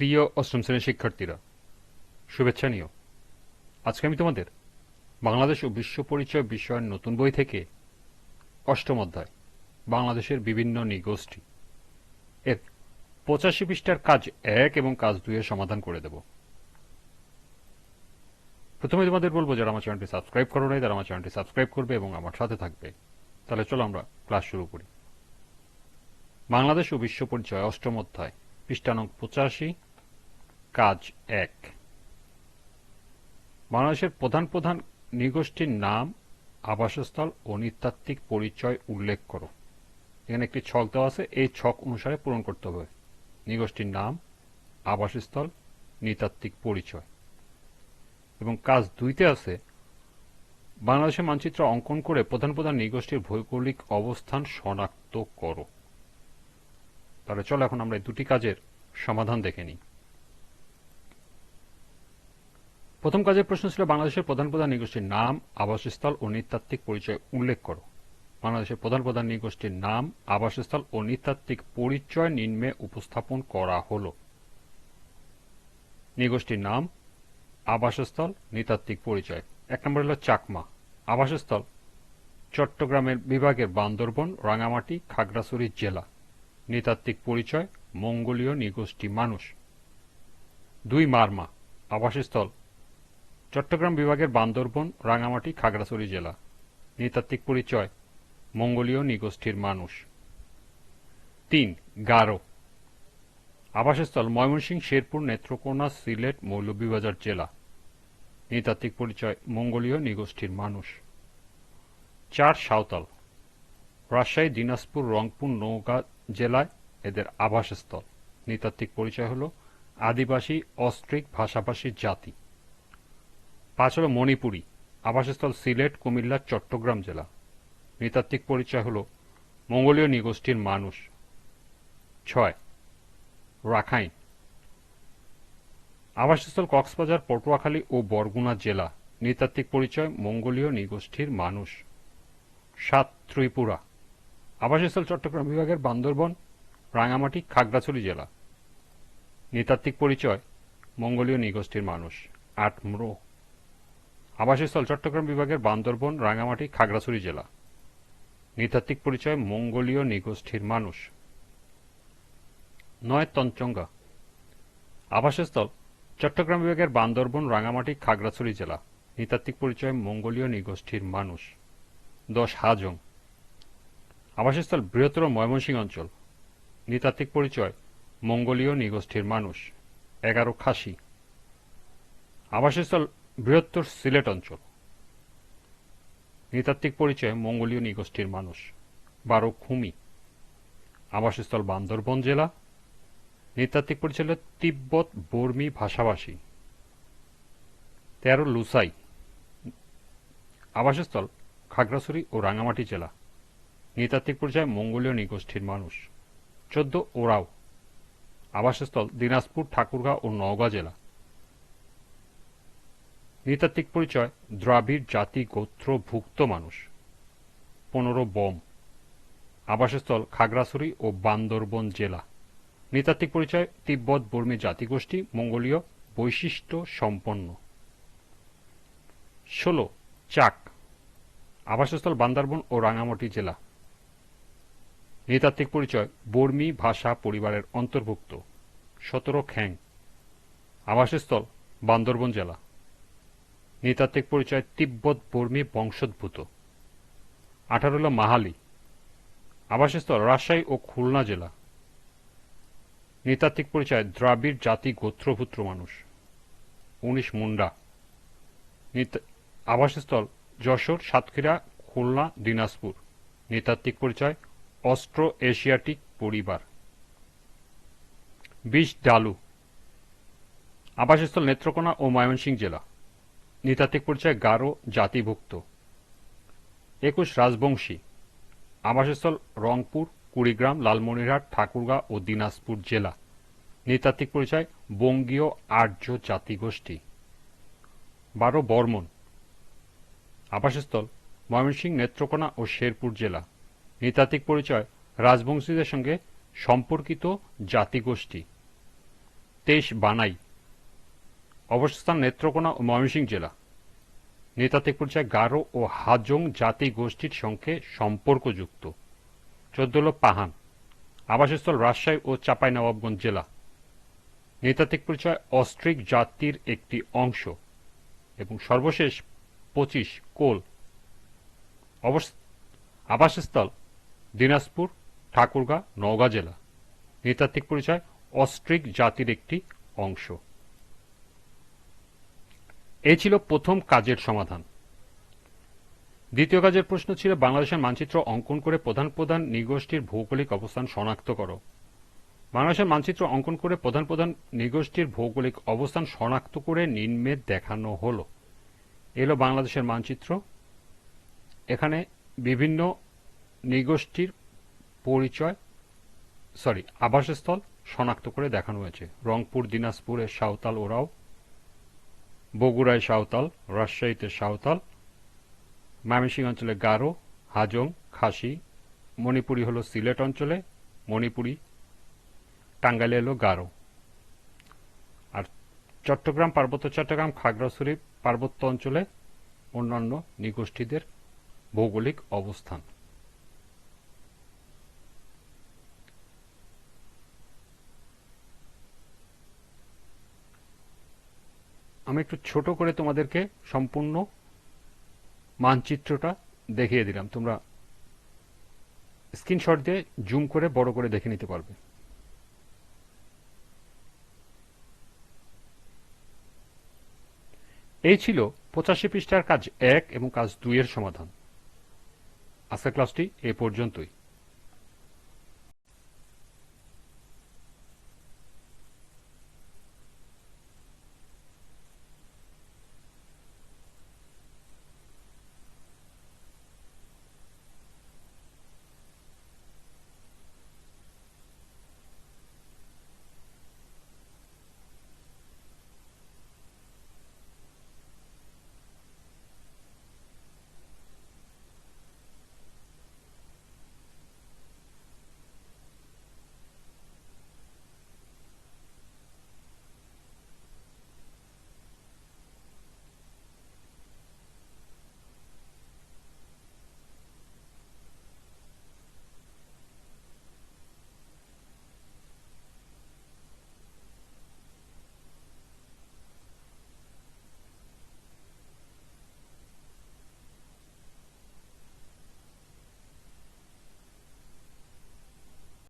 প্রিয় অষ্টম শ্রেণীর শিক্ষার্থীরা, শুভেচ্ছা নিও। আজকে আমি তোমাদের বাংলাদেশ ও বিশ্ব পরিচয় বিষয়ের নতুন বই থেকে অষ্টম অধ্যায় বাংলাদেশের বিভিন্ন নৃগোষ্ঠী এর 85 পৃষ্ঠার কাজ 1 এবং কাজ 2 এর সমাধান করে দেব। প্রথমে তোমাদের বলবো, যারা আমার চ্যানেলটি সাবস্ক্রাইব করো নাই তারা আমার চ্যানেলটি সাবস্ক্রাইব করবে এবং আমার সাথে থাকবে। তাহলে চলো আমরা ক্লাস শুরু করি। বাংলাদেশ ও বিশ্ব পরিচয় অষ্টম অধ্যায়, পৃষ্ঠা নং 85, কাজ 1। বাংলাদেশের প্রধান প্রধান নৃগোষ্ঠীর নাম, আবাসস্থল ও নৃতাত্ত্বিক পরিচয় উল্লেখ করো। এখানে একটি ছক দেওয়া আছে, এই ছক অনুসারে পূরণ করতে হবে। নৃগোষ্ঠীর নাম, আবাসস্থল, নৃতাত্ত্বিক পরিচয়। এবং কাজ 2তে আছে, বাংলাদেশের মানচিত্র অঙ্কন করে প্রধান প্রধান নৃগোষ্ঠীর ভৌগোলিক অবস্থান শনাক্ত করো। তাহলে চলো এখন আমরা এই দুটি কাজের সমাধান দেখে নিই। প্রথম কাজের প্রশ্ন ছিল বাংলাদেশের প্রধান প্রধান নৃগোষ্ঠীর নাম, আবাসস্থল ও নৃতাত্ত্বিক পরিচয় উল্লেখ করো। বাংলাদেশের প্রধান প্রধান নৃগোষ্ঠীর নাম, আবাসস্থল ও নৃতাত্ত্বিক পরিচয় নিম্নে উপস্থাপন করা হলো। নৃগোষ্ঠীর নাম, আবাসস্থল, নৃতাত্ত্বিক পরিচয়। 1 নম্বর হলো চাকমা। আবাসস্থল চট্টগ্রামের বিভাগের বান্দরবন, রাঙামাটি, খাগড়াছড়ি জেলা। নৃতাত্ত্বিক পরিচয় মঙ্গোলীয় নৃগোষ্ঠী মানুষ। 2 মারমা। আবাসস্থল চট্টগ্রাম বিভাগের বান্দরবন, রাঙামাটি, খাগড়াছড়ি জেলা। নৃতাত্ত্বিক পরিচয় মঙ্গোলীয় নৃগোষ্ঠীর মানুষ। 3 গারো। আবাসস্থল ময়মনসিংহ, শেরপুর, নেত্রকোনা, সিলেট, মৌলভীবাজার জেলা। নৃতাত্ত্বিক পরিচয় মঙ্গোলীয় নৃগোষ্ঠীর মানুষ। 4 সাঁওতাল। রাজশাহী, দিনাজপুর, রংপুর, নওগাঁ জেলায় এদের আবাসস্থল। নৃতাত্ত্বিক পরিচয় হল আদিবাসী অস্ট্রিক ভাষাভাষী জাতি। 5 হল মণিপুরী। আবাসস্থল সিলেট, কুমিল্লা, চট্টগ্রাম জেলা। নৃতাত্ত্বিক পরিচয় হল মঙ্গোলীয় নৃগোষ্ঠীর মানুষ। 6 রাখাইন। আবাসস্থল কক্সবাজার, পটুয়াখালী ও বরগুনা জেলা। নৃতাত্ত্বিক পরিচয় মঙ্গোলীয় নৃগোষ্ঠীর মানুষ। 7 ত্রিপুরা। আবাসস্থল চট্টগ্রাম বিভাগের বান্দরবন, রাঙামাটি, খাগড়াছড়ি জেলা। নৃতাত্ত্বিক পরিচয় মঙ্গোলীয় নৃগোষ্ঠীর মানুষ। 8 ম্রো। আবাসস্থল চট্টগ্রাম বিভাগের বান্দরবন, রাঙামাটি, খাগড়াছড়ি জেলা। নৃতাত্ত্বিক পরিচয় মঙ্গোলীয় নৃগোষ্ঠীর মানুষ। 9 তঞ্চঙ্গা। আবাসস্থল চট্টগ্রাম বিভাগের বান্দরবন, রাঙামাটি, খাগড়াছড়ি জেলা। নৃতাত্ত্বিক পরিচয় মঙ্গোলীয় নৃগোষ্ঠীর মানুষ। 10 হাজং। আবাসস্থল বৃহত্তর ময়মনসিংহ অঞ্চল। নৃতাত্ত্বিক পরিচয় মঙ্গোলীয় নৃগোষ্ঠীর মানুষ। 11 খাসি। আবাসস্থল বৃহত্তর সিলেট অঞ্চল। নৃতাত্ত্বিক পরিচয় মঙ্গোলীয় নৃগোষ্ঠীর মানুষ। 12 খুমি। আবাসস্থল বান্দরবন জেলা। নৃতাত্ত্বিক পরিচয় তিব্বত বর্মী ভাষাভাষী। 13 লুসাই। আবাসস্থল খাগড়াছড়ি ও রাঙামাটি জেলা। নৃতাত্ত্বিক পরিচয় মঙ্গোলীয় নৃগোষ্ঠীর মানুষ। 14 ওরাও। আবাসস্থল দিনাজপুর, ঠাকুরগাঁও ও নওগাঁ জেলা। নৃতাত্ত্বিক পরিচয় দ্রাবিড় জাতি গোত্রভুক্ত মানুষ। 15 বম। আবাসস্থল খাগড়াছড়ি ও বান্দরবন জেলা। নৃতাত্ত্বিক পরিচয় তিব্বত বর্মী জাতিগোষ্ঠী, মঙ্গোলীয় বৈশিষ্ট্য সম্পন্ন। 16 চাক। আবাসস্থল বান্দরবন ও রাঙামাটি জেলা। নৃতাত্ত্বিক পরিচয় বর্মী ভাষা পরিবারের অন্তর্ভুক্ত। 17 খ্যাং। আবাসস্থল বান্দরবন জেলা। নৃতাত্ত্বিক পরিচয় তিব্বত বর্মী বংশোদ্ভূত। 18 হল মাহালি। আবাসস্থল রাজশাহী ও খুলনা জেলা। নৃতাত্ত্বিক পরিচয় দ্রাবিড় জাতি গোত্রভূত মানুষ। 19 মুন্ডা। আবাসস্থল যশোর, সাতক্ষীরা, খুলনা, দিনাজপুর। নৃতাত্ত্বিক পরিচয় অস্ট্রো এশিয়াটিক পরিবার। 20 ডালু। আবাসস্থল নেত্রকোনা ও ময়মনসিংহ জেলা। নৃতাত্ত্বিক পরিচয় গারো জাতিভুক্ত। 21 রাজবংশী। আবাসস্থল রংপুর, কুড়িগ্রাম, লালমনিরহাট, ঠাকুরগাঁও ও দিনাজপুর জেলা। নৃতাত্ত্বিক পরিচয় বঙ্গীয় আর্য জাতিগোষ্ঠী। 12 বর্মন। আবাসস্থল ময়মনসিংহ, নেত্রকোনা ও শেরপুর জেলা। নৃতাত্ত্বিক পরিচয় রাজবংশীদের সঙ্গে সম্পর্কিত জাতিগোষ্ঠী। তেইশ বানাই। অবস্থান নেত্রকোনা ও ময়মনসিংহ জেলা। নৃতাত্ত্বিক পরিচয় গারো ও হাজং জাতি গোষ্ঠীর সঙ্গে সম্পর্কযুক্ত। 14 হল পাহান। আবাসস্থল রাজশাহী ও চাঁপাইনবাবগঞ্জ জেলা। নৃতাত্ত্বিক পরিচয় অস্ট্রিক জাতির একটি অংশ। এবং সর্বশেষ 25 কোল। আবাসস্থল দিনাজপুর, ঠাকুরগাঁ, নওগাঁ জেলা। নৃতাত্ত্বিক পরিচয় অস্ট্রিক জাতির একটি অংশ। এই ছিল প্রথম কাজের সমাধান। দ্বিতীয় কাজের প্রশ্ন ছিল বাংলাদেশের মানচিত্র অঙ্কন করে প্রধান প্রধান নৃগোষ্ঠীর ভৌগোলিক অবস্থান শনাক্ত করো। বাংলাদেশের মানচিত্র অঙ্কন করে প্রধান প্রধান নৃগোষ্ঠীর ভৌগোলিক অবস্থান শনাক্ত করে নিম্নে দেখানো হলো। এলো বাংলাদেশের মানচিত্র। এখানে বিভিন্ন নৃগোষ্ঠীর পরিচয় আবাসস্থল শনাক্ত করে দেখানো হয়েছে। রংপুর দিনাজপুরের সাঁওতাল ওরাও, বগুড়ায় সাঁওতাল, রাজশাহীতে সাঁওতাল, ময়মনসিংহ অঞ্চলে গারো, হাজং, খাসি, মণিপুরি হলো সিলেট অঞ্চলে মণিপুরি, টাঙ্গাইলে এলো গারো। আর চট্টগ্রাম, পার্বত্য চট্টগ্রাম, খাগড়াছড়ি পার্বত্য অঞ্চলে অন্যান্য নৃগোষ্ঠীদের ভৌগোলিক অবস্থান। আমি একটু ছোট করে তোমাদেরকে সম্পূর্ণ মানচিত্রটা দেখিয়ে দিলাম। তোমরা স্ক্রিনশট দিয়ে জুম করে বড় করে দেখে নিতে পারবে। এই ছিল 85 পৃষ্ঠার কাজ 1 এবং কাজ 2 এর সমাধান। আজকের ক্লাসটি এ পর্যন্তই।